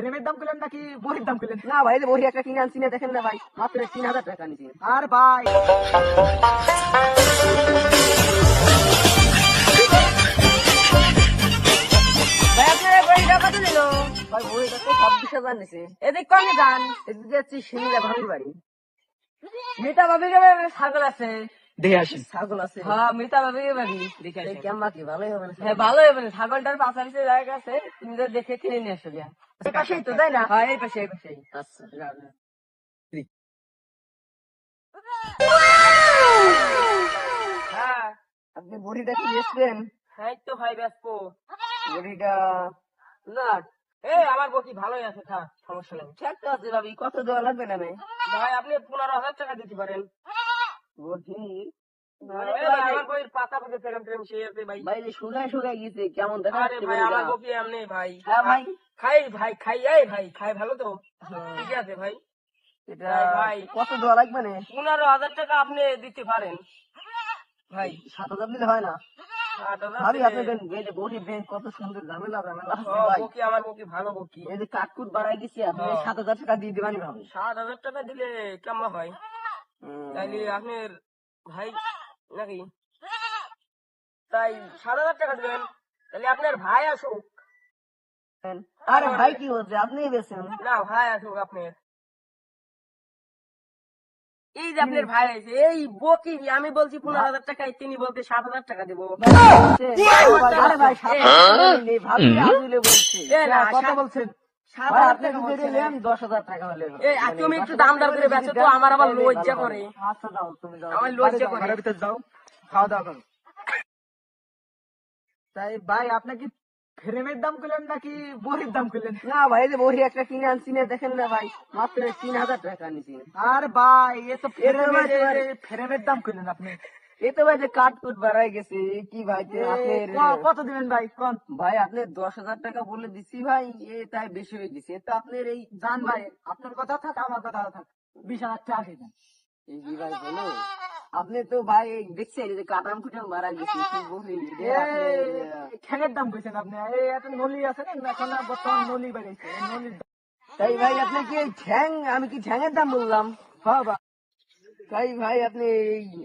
ফ্রেমের দাম করলেন নাকি বইয়ের দাম করলেন? না ভাই, বই একটা কিনে আনছি না, দেখেন না ভাই, মাত্র 3000 টাকা নিছি। আর ভাই ভাই আপনার বইটা কত নিল? ভাই বইটা তো 26,000 নিছে। এদিক কমে যান। এদিকে যাচ্ছি শিমলা ভাবির বাড়ি। মিতা ভাবি কে ছাগল আছে, দেখে আসি। ছাগল আছে? হ্যাঁ মিতা ভাবি কে বাড়ি দেখে আসি। কেমন কি ভালোই হবে না? হ্যাঁ ভালোই হবে না, ছাগলটার পাশাপাশি জায়গা আছে, তুমি তো দেখে কিনে নিয়ে আসো গিয়া। এই পাশেই তো, তাই না? হ্যাঁ এই পাশে এই পাশেই। আচ্ছা। হ্যাঁ আপনি বড়িটা কি বেচবেন? হ্যাঁ তো ভাই ব্যস্ত বড়িটা না। এই আমার বকি ভালোই আছে, থাক সমস্যা নেই। ঠিক আছে ভাবি, কত দেওয়া লাগবে না ভাই? ভাই আপনি 15,000 টাকা দিতে পারেন। বড়ি এই ভাই, আমার বইয়ের পাতা পেতে ফেরাম ফেরাম সেই আছে ভাই। ভাই শুকায় শুকায় গেছে, কেমন দেখা আরে যাচ্ছে ভাই বড়িটা? আমার বকি এমনি ভাই। হ্যাঁ ভাই। খাই ভাই, খাই এই ভাই, খাই ভালো তো, ঠিক আছে ভাই। এটা ভাই কত দেওয়া লাগবে না? 15,000 টাকা আপনি দিতে পারেন ভাই। 7,000 দিলে হয় না? 8,000 ভাবি দিলে- আপনি দেন, এই যে বড়ি ব্যাংক কত সুন্দর ঝামেলা ঝামেলা আছে ও, ভাই। বকি আমার বকি ভালো বকি। এই যে কাটকুট বাড়াই দিছি, আপনি 7,000 টাকা দিয়ে দিবেন ভাবি। 7,000 টাকা দিলে কেমন হয়? তাইলে আপনার ভাই নাকি, তাই 7,000 টাকা দিবেন, তাহলে আপনার ভাই আসুক। আরে ভাই কি হচ্ছে, আপনিই বেছেন। না ভাই আসুক আপনার, এই যে আপনার ভাই আছে, এই বকি আমি বলছি 15,000 টাকায়, তিনি বলতে 7,000 টাকা দেবো। আরে ভাই 7,000 নেই, ভাবি আসলে বলছি। কত বলছেন? ভাই আপনি যদি দিলেন 10,000 টাকা হলে হবে। এই তুমি একটু দাম দর করে বেচো তো, আমার আবার লজ্জা করে। আচ্ছা দাও, তুমি দাও। আমার লজ্জা করে। ঘরের ভিতর যাও, খাওয়া দাওয়া করো। তাই ভাই আপনি কি ফ্রেমের দাম করলেন নাকি বইয়ের দাম করলেন? না ভাই, যে বড়ি একটা কিনে আনছি না, দেখেন না ভাই, মাত্র 3000 টাকা নিছি। আর ভাই এ তো ফ্রেমের- ফ্রেমের দাম করলেন আপনি। এই তো ভাই যে কাটকুট বাড়াই গেছে, কি ভাই যে আপনার কত দিবেন ভাই কোন? ভাই আপনি 10,000 টাকা বলে দিছি ভাই, এ তাই বেশি হয়ে গেছে। তো আপনার এই জান ভাই আপনার কথা থাক, আমার কথা থাক, 20,000 টাকা দিবেন। এই কি ভাই বলো, আপনি তো ভাই দেখছেন এই যে কাটাম কুটাম মারা গেছে, কি বলি ঠ্যাঙের দাম কইছেন আপনি, এই এত নলি আছে না এখন, বর্তমান নলি বেড়েছে, নলির দাম। তাই ভাই আপনি কি এই ঠ্যাং, আমি কি ঠ্যাঙের দাম বললাম? হ্যাঁ ভাই তাই ভাই আপনি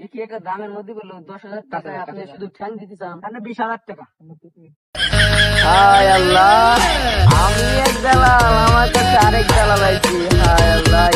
এই কি একটা দামের মধ্যে বললো 10,000 টাকা, আপনি শুধু ঠ্যাং দিতে চান? আপনি 20,000 টাকা। হায় আল্লাহ, আমি এক দালাল, আমার কাছে আরেক দালাল আইছি। হায় আল্লাহ,